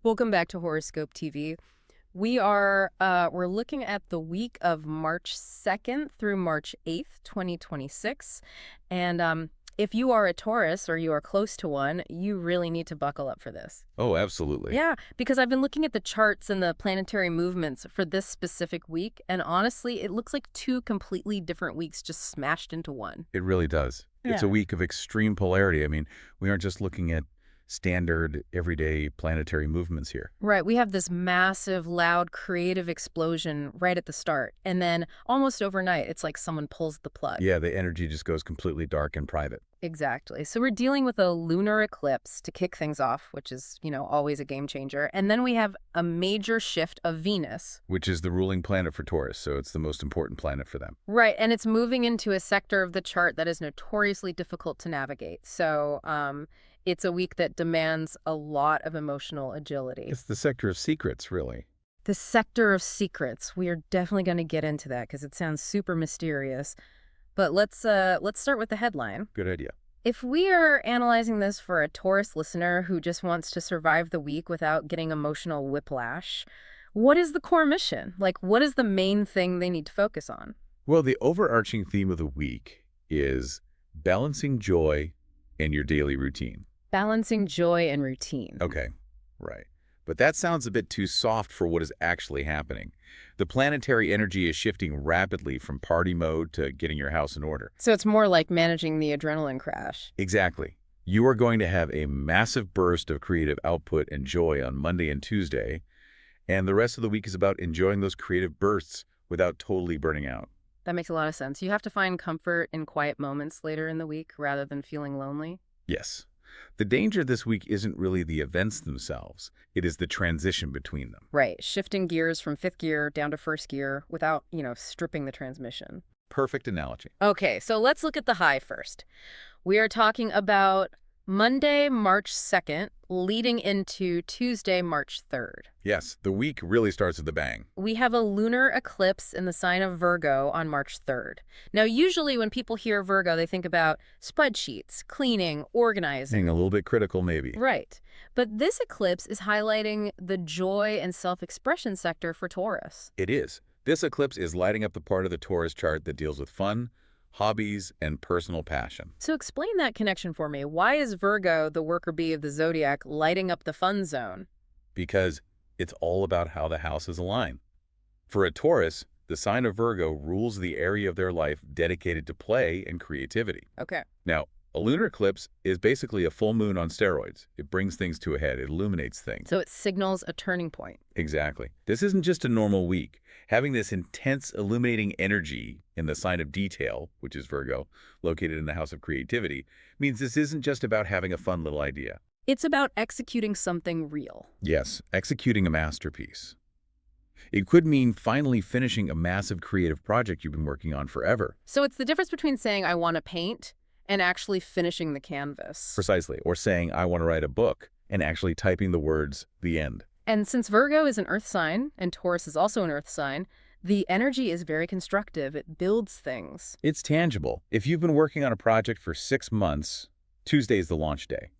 Welcome back to Horoscope TV. We're looking at the week of March 2nd through March 8th, 2026. And if you are a Taurus or you are close to one, you really need to buckle up for this. Oh, absolutely. Yeah, because I've been looking at the charts and the planetary movements for this specific week, and honestly, it looks like two completely different weeks just smashed into one. It really does. It's a Yeah. week of extreme polarity. I mean, we aren't just looking at standard, everyday planetary movements here. Right, we have this massive, loud, creative explosion right at the start, and then almost overnight, it's like someone pulls the plug. Yeah, the energy just goes completely dark and private, Exactly. So we're dealing with a lunar eclipse to kick things off, which is, always a game changer. And then we have a major shift of Venus. which is the ruling planet for Taurus, so it's the most important planet for them. Right, and it's moving into a sector of the chart that is notoriously difficult to navigate. So it's a week that demands a lot of emotional agility. It's the sector of secrets, really. The sector of secrets. We are definitely going to get into that because it sounds super mysterious. But let's start with the headline. Good idea. If we are analyzing this for a Taurus listener who just wants to survive the week without getting emotional whiplash, what is the core mission? Like, what is the main thing they need to focus on? Well, the overarching theme of the week is balancing joy in your daily routine. Balancing joy and routine. Okay, right. But that sounds a bit too soft for what is actually happening. The planetary energy is shifting rapidly from party mode to getting your house in order. So it's more like managing the adrenaline crash. Exactly. You are going to have a massive burst of creative output and joy on Monday and Tuesday, and the rest of the week is about enjoying those creative bursts without totally burning out. That makes a lot of sense. You have to find comfort in quiet moments later in the week rather than feeling lonely. Yes. The danger this week isn't really the events themselves. It is the transition between them. Right, shifting gears from fifth gear down to first gear without, stripping the transmission. Perfect analogy. Okay, so let's look at the high first. We are talking about Monday, March 2nd, leading into Tuesday, March 3rd. Yes, the week really starts with a bang. We have a lunar eclipse in the sign of Virgo on March 3rd. Now, usually when people hear Virgo, they think about spreadsheets, cleaning, organizing. Being a little bit critical, maybe. Right. But this eclipse is highlighting the joy and self-expression sector for Taurus. It is. This eclipse is lighting up the part of the Taurus chart that deals with fun, hobbies, and personal passion. So explain that connection for me. Why is Virgo, the worker bee of the zodiac, lighting up the fun zone? Because it's all about how the houses align. For a Taurus, the sign of Virgo rules the area of their life dedicated to play and creativity. Okay. Now, a lunar eclipse is basically a full moon on steroids. It brings things to a head. It illuminates things. So it signals a turning point. Exactly. This isn't just a normal week. Having this intense illuminating energy in the sign of detail, which is Virgo, located in the house of creativity, means this isn't just about having a fun little idea. It's about executing something real. Yes, executing a masterpiece. It could mean finally finishing a massive creative project you've been working on forever. So it's the difference between saying I want to paint and actually finishing the canvas. Precisely. Or saying, I want to write a book, and actually typing the words, the end. And since Virgo is an earth sign and Taurus is also an earth sign, the energy is very constructive. It builds things. It's tangible. If you've been working on a project for 6 months, Tuesday is the launch day.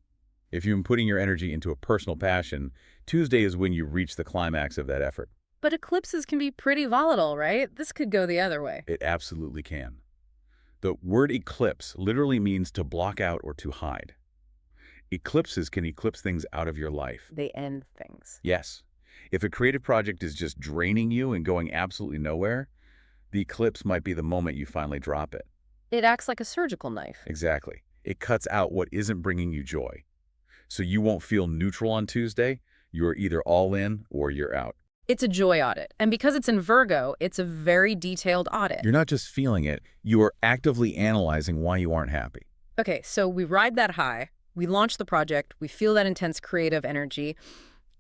If you've been putting your energy into a personal passion, Tuesday is when you reach the climax of that effort. But eclipses can be pretty volatile, right? This could go the other way. It absolutely can. The word eclipse literally means to block out or to hide. Eclipses can eclipse things out of your life. They end things. Yes. If a creative project is just draining you and going absolutely nowhere, the eclipse might be the moment you finally drop it. It acts like a surgical knife. Exactly. It cuts out what isn't bringing you joy. So you won't feel neutral on Tuesday. You're either all in or you're out. It's a joy audit. And because it's in Virgo, it's a very detailed audit. You're not just feeling it, you are actively analyzing why you aren't happy. Okay, so we ride that high. We launch the project. We feel that intense creative energy.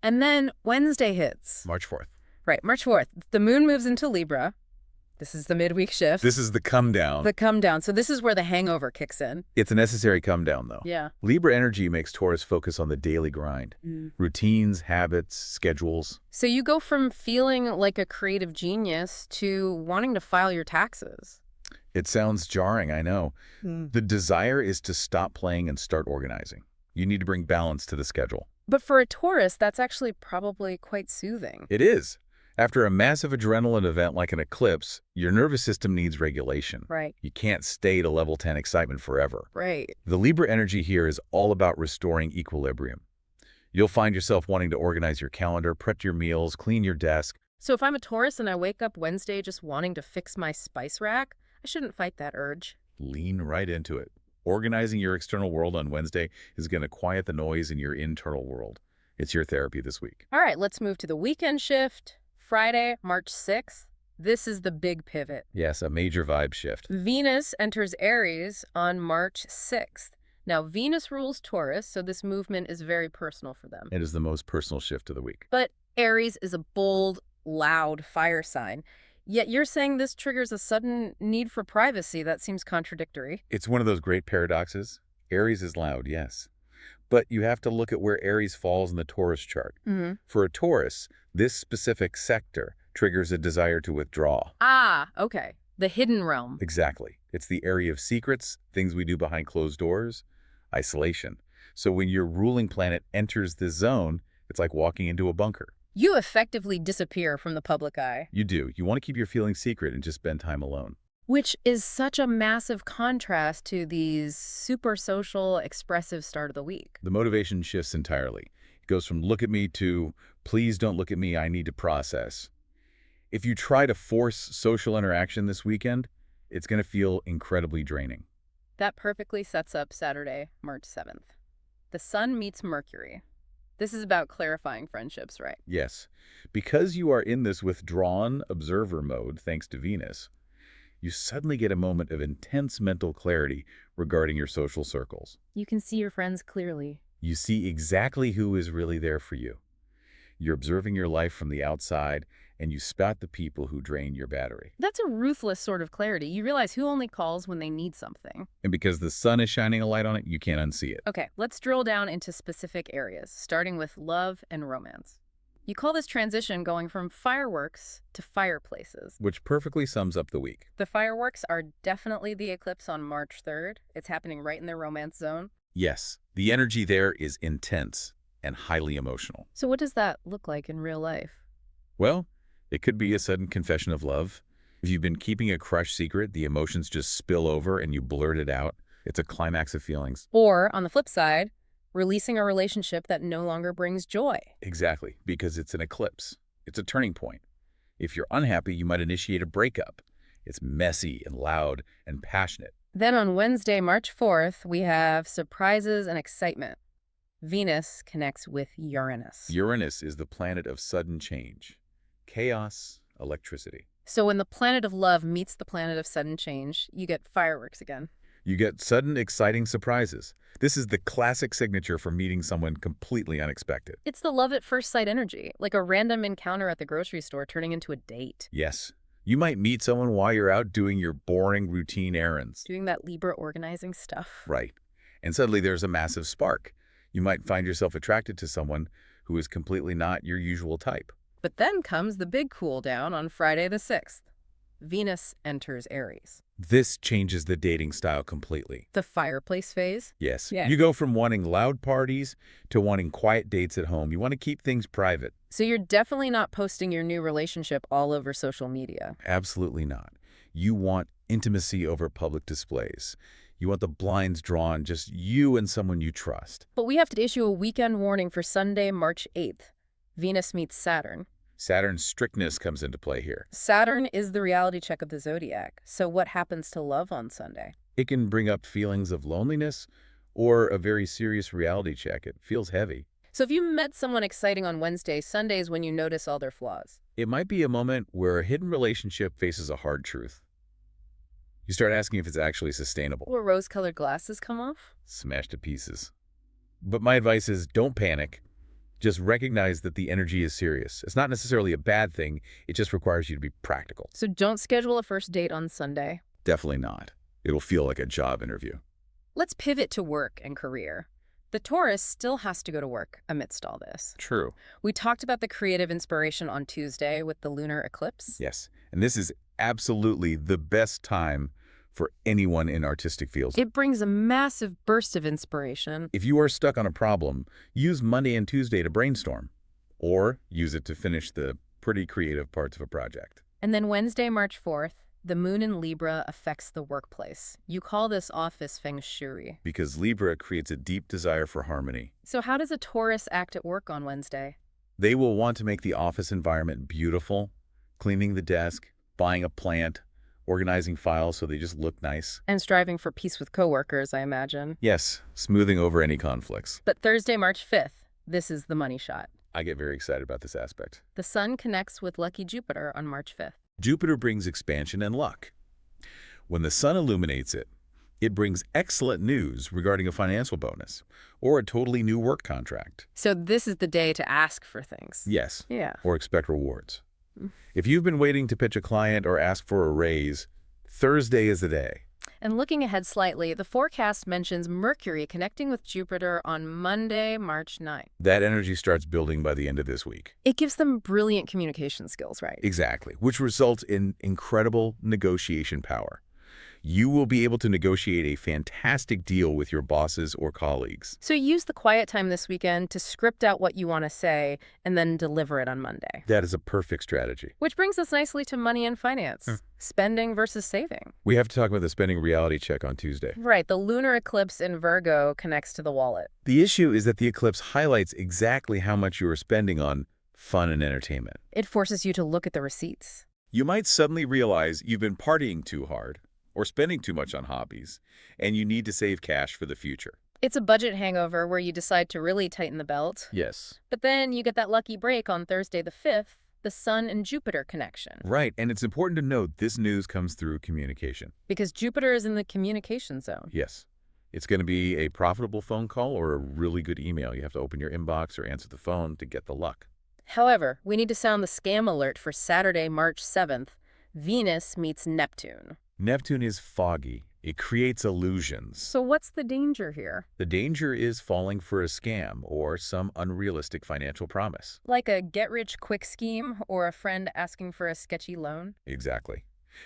And then Wednesday hits. March 4th. Right, March 4th. The moon moves into Libra. This is the midweek shift. This is the come down. The come down. So this is where the hangover kicks in. It's a necessary come down, though. Yeah. Libra energy makes Taurus focus on the daily grind. Routines, habits, schedules. So you go from feeling like a creative genius to wanting to file your taxes. It sounds jarring, I know. The desire is to stop playing and start organizing. You need to bring balance to the schedule. But for a Taurus, that's actually probably quite soothing. It is. After a massive adrenaline event like an eclipse, your nervous system needs regulation. Right. You can't stay to level 10 excitement forever. Right. The Libra energy here is all about restoring equilibrium. You'll find yourself wanting to organize your calendar, prep your meals, clean your desk. So if I'm a Taurus and I wake up Wednesday just wanting to fix my spice rack, I shouldn't fight that urge. Lean right into it. Organizing your external world on Wednesday is going to quiet the noise in your internal world. It's your therapy this week. All right, let's move to the weekend shift. Friday, March 6th. This is the big pivot. Yes, a major vibe shift. Venus enters Aries on March 6th. Now, Venus rules Taurus, so this movement is very personal for them. It is the most personal shift of the week. But Aries is a bold, loud fire sign. Yet you're saying this triggers a sudden need for privacy. That seems contradictory. It's one of those great paradoxes. Aries is loud, yes. But you have to look at where Aries falls in the Taurus chart. For a Taurus, this specific sector triggers a desire to withdraw. Ah, okay. The hidden realm. Exactly. It's the area of secrets, things we do behind closed doors, isolation. So when your ruling planet enters this zone, it's like walking into a bunker. You effectively disappear from the public eye. You do. You want to keep your feelings secret and just spend time alone. Which is such a massive contrast to these super social, expressive start of the week. The motivation shifts entirely. It goes from look at me to please don't look at me, I need to process. If you try to force social interaction this weekend, it's going to feel incredibly draining. That perfectly sets up Saturday, March 7th. The Sun meets Mercury. This is about clarifying friendships, right? Yes. Because you are in this withdrawn observer mode, thanks to Venus, you suddenly get a moment of intense mental clarity regarding your social circles. You can see your friends clearly. You see exactly who is really there for you. You're observing your life from the outside, and you spot the people who drain your battery. That's a ruthless sort of clarity. You realize who only calls when they need something. And because the sun is shining a light on it, you can't unsee it. Okay, let's drill down into specific areas, starting with love and romance. You call this transition going from fireworks to fireplaces. Which perfectly sums up the week. The fireworks are definitely the eclipse on March 3rd. It's happening right in their romance zone. Yes, the energy there is intense and highly emotional. So what does that look like in real life? Well, it could be a sudden confession of love. If you've been keeping a crush secret, the emotions just spill over and you blurt it out. It's a climax of feelings. Or, on the flip side, releasing a relationship that no longer brings joy. Exactly, because it's an eclipse. It's a turning point. If you're unhappy, you might initiate a breakup. It's messy and loud and passionate. Then on Wednesday, March 4th, we have surprises and excitement. Venus connects with Uranus. Uranus is the planet of sudden change. Chaos, electricity. So when the planet of love meets the planet of sudden change, you get fireworks again. You get sudden, exciting surprises. This is the classic signature for meeting someone completely unexpected. It's the love at first sight energy, like a random encounter at the grocery store turning into a date. Yes. You might meet someone while you're out doing your boring routine errands. Doing that Libra organizing stuff. Right. And suddenly there's a massive spark. You might find yourself attracted to someone who is completely not your usual type. But then comes the big cool down on Friday the 6th. Venus enters Aries. This changes the dating style completely. The fireplace phase? Yes. Yeah. You go from wanting loud parties to wanting quiet dates at home. You want to keep things private. So you're definitely not posting your new relationship all over social media. Absolutely not. You want intimacy over public displays. You want the blinds drawn, just you and someone you trust. But we have to issue a weekend warning for Sunday, March 8th. Venus meets Saturn. Saturn's strictness comes into play here. Saturn is the reality check of the zodiac. So what happens to love on Sunday? It can bring up feelings of loneliness or a very serious reality check. It feels heavy. So if you met someone exciting on Wednesday, Sunday is when you notice all their flaws. It might be a moment where a hidden relationship faces a hard truth. You start asking if it's actually sustainable. Will rose-colored glasses come off? Smashed to pieces. But my advice is don't panic. Just recognize that the energy is serious. It's not necessarily a bad thing. It just requires you to be practical. So don't schedule a first date on Sunday. Definitely not. It'll feel like a job interview. Let's pivot to work and career. The Taurus still has to go to work amidst all this. True. We talked about the creative inspiration on Tuesday with the lunar eclipse. Yes. And this is absolutely the best time for anyone in artistic fields. It brings a massive burst of inspiration. If you are stuck on a problem, use Monday and Tuesday to brainstorm, or use it to finish the pretty creative parts of a project. And then Wednesday, March 4th, the moon in Libra affects the workplace. You call this office feng shui. Because Libra creates a deep desire for harmony. So how does a Taurus act at work on Wednesday? They will want to make the office environment beautiful, cleaning the desk, buying a plant, organizing files so they just look nice. And striving for peace with coworkers, I imagine. Yes, smoothing over any conflicts. But Thursday, March 5th, this is the money shot. I get very excited about this aspect. The sun connects with lucky Jupiter on March 5th. Jupiter brings expansion and luck. When the sun illuminates it, it brings excellent news regarding a financial bonus or a totally new work contract. So this is the day to ask for things. Yes, Yeah. or expect rewards. If you've been waiting to pitch a client or ask for a raise, Thursday is the day. And looking ahead slightly, the forecast mentions Mercury connecting with Jupiter on Monday, March 9th. That energy starts building by the end of this week. It gives them brilliant communication skills, right? Exactly, which results in incredible negotiation power. You will be able to negotiate a fantastic deal with your bosses or colleagues. So use the quiet time this weekend to script out what you want to say and then deliver it on Monday. That is a perfect strategy. Which brings us nicely to money and finance. Spending versus saving. We have to talk about the spending reality check on Tuesday. Right, the lunar eclipse in Virgo connects to the wallet. The issue is that the eclipse highlights exactly how much you are spending on fun and entertainment. It forces you to look at the receipts. You might suddenly realize you've been partying too hard or spending too much on hobbies, and you need to save cash for the future. It's a budget hangover where you decide to really tighten the belt. Yes. But then you get that lucky break on Thursday the 5th, the Sun and Jupiter connection. Right, and it's important to note this news comes through communication. Because Jupiter is in the communication zone. Yes. It's going to be a profitable phone call or a really good email. You have to open your inbox or answer the phone to get the luck. However, we need to sound the scam alert for Saturday, March 7th. Venus meets Neptune. Neptune is foggy. It creates illusions. So what's the danger here? The danger is falling for a scam or some unrealistic financial promise. Like a get-rich-quick scheme or a friend asking for a sketchy loan? Exactly.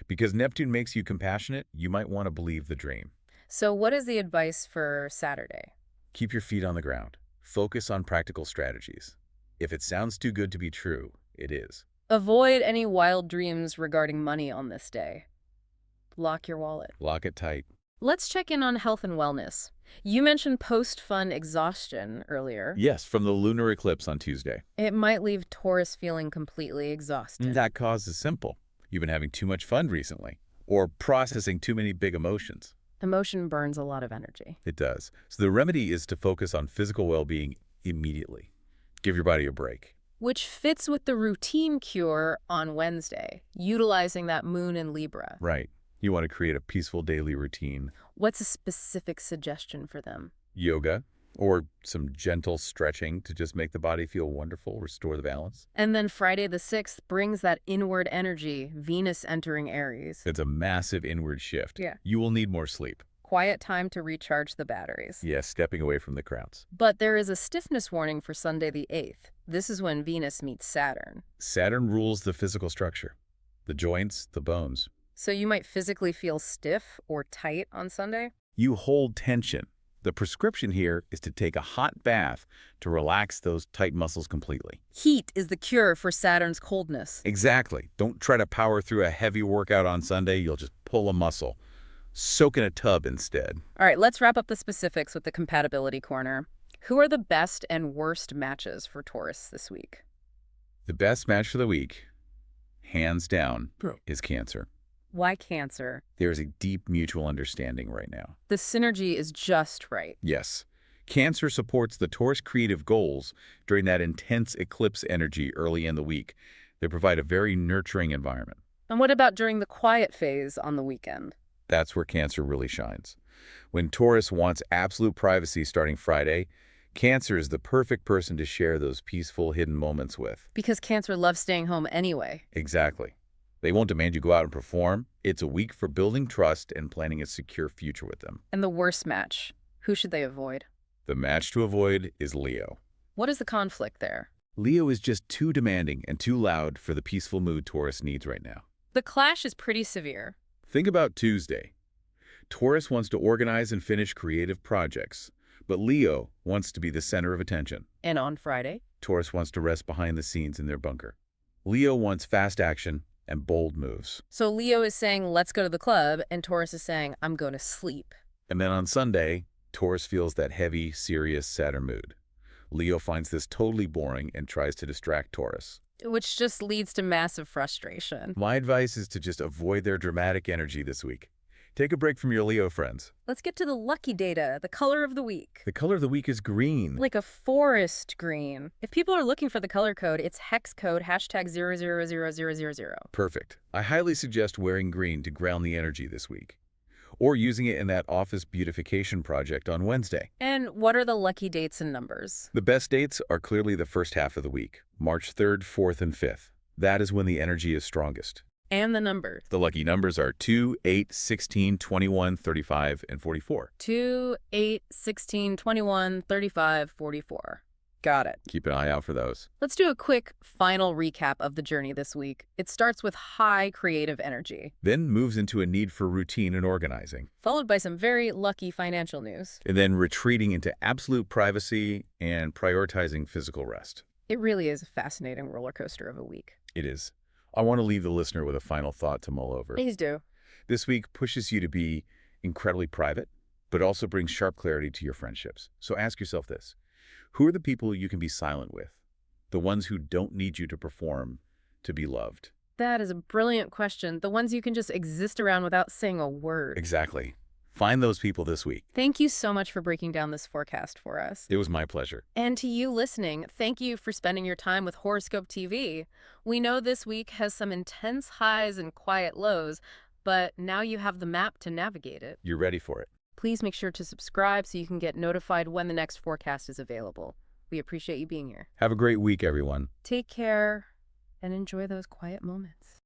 Because Neptune makes you compassionate, you might want to believe the dream. So what is the advice for Saturday? Keep your feet on the ground. Focus on practical strategies. If it sounds too good to be true, it is. Avoid any wild dreams regarding money on this day. Lock your wallet. Lock it tight. Let's check in on health and wellness. You mentioned post-fun exhaustion earlier. Yes, from the lunar eclipse on Tuesday. It might leave Taurus feeling completely exhausted. That cause is simple. You've been having too much fun recently, or processing too many big emotions. Emotion burns a lot of energy. It does. So the remedy is to focus on physical well-being immediately. Give your body a break. Which fits with the routine cure on Wednesday, utilizing that moon in Libra. Right. You want to create a peaceful daily routine. What's a specific suggestion for them? Yoga, or some gentle stretching to just make the body feel wonderful, restore the balance. And then Friday the 6th brings that inward energy, Venus entering Aries. It's a massive inward shift. Yeah. You will need more sleep. Quiet time to recharge the batteries. Yes, stepping away from the crowds. But there is a stiffness warning for Sunday the 8th. This is when Venus meets Saturn. Saturn rules the physical structure, the joints, the bones. So you might physically feel stiff or tight on Sunday? You hold tension. The prescription here is to take a hot bath to relax those tight muscles completely. Heat is the cure for Saturn's coldness. Exactly. Don't try to power through a heavy workout on Sunday. You'll just pull a muscle. Soak in a tub instead. All right, let's wrap up the specifics with the compatibility corner. Who are the best and worst matches for Taurus this week? The best match for the week, hands down, is Cancer. Why Cancer? There is a deep mutual understanding right now. The synergy is just right. Yes. Cancer supports the Taurus creative goals during that intense eclipse energy early in the week. They provide a very nurturing environment. And what about during the quiet phase on the weekend? That's where Cancer really shines. When Taurus wants absolute privacy starting Friday, Cancer is the perfect person to share those peaceful, hidden moments with. Because Cancer loves staying home anyway. Exactly. They won't demand you go out and perform. It's a week for building trust and planning a secure future with them. And the worst match, who should they avoid? The match to avoid is Leo. What is the conflict there? Leo is just too demanding and too loud for the peaceful mood Taurus needs right now. The clash is pretty severe. Think about Tuesday. Taurus wants to organize and finish creative projects, but Leo wants to be the center of attention. And on Friday? Taurus wants to rest behind the scenes in their bunker. Leo wants fast action and bold moves. So Leo is saying, let's go to the club, and Taurus is saying, I'm going to sleep. And then on Sunday, Taurus feels that heavy, serious Saturn mood. Leo finds this totally boring and tries to distract Taurus. Which just leads to massive frustration. My advice is to just avoid their dramatic energy this week. Take a break from your Leo friends. Let's get to the lucky data, the color of the week. The color of the week is green. Like a forest green. If people are looking for the color code, it's hex code #000000. Perfect. I highly suggest wearing green to ground the energy this week, or using it in that office beautification project on Wednesday. And what are the lucky dates and numbers? The best dates are clearly the first half of the week, March 3rd, 4th, and 5th. That is when the energy is strongest. And the numbers. The lucky numbers are 2, 8, 16, 21, 35, and 44. 2, 8, 16, 21, 35, 44. Got it. Keep an eye out for those. Let's do a quick final recap of the journey this week. It starts with high creative energy, Then moves into a need for routine and organizing, followed by some very lucky financial news. and then retreating into absolute privacy and prioritizing physical rest. It really is a fascinating roller coaster of a week. It is. I want to leave the listener with a final thought to mull over. Please do. This week pushes you to be incredibly private, but also brings sharp clarity to your friendships. So ask yourself this. Who are the people you can be silent with? The ones who don't need you to perform to be loved. That is a brilliant question. The ones you can just exist around without saying a word. Exactly. Find those people this week. Thank you so much for breaking down this forecast for us. It was my pleasure. And to you listening, thank you for spending your time with Horoscope TV. We know this week has some intense highs and quiet lows, but now you have the map to navigate it. You're ready for it. Please make sure to subscribe so you can get notified when the next forecast is available. We appreciate you being here. Have a great week, everyone. Take care and enjoy those quiet moments.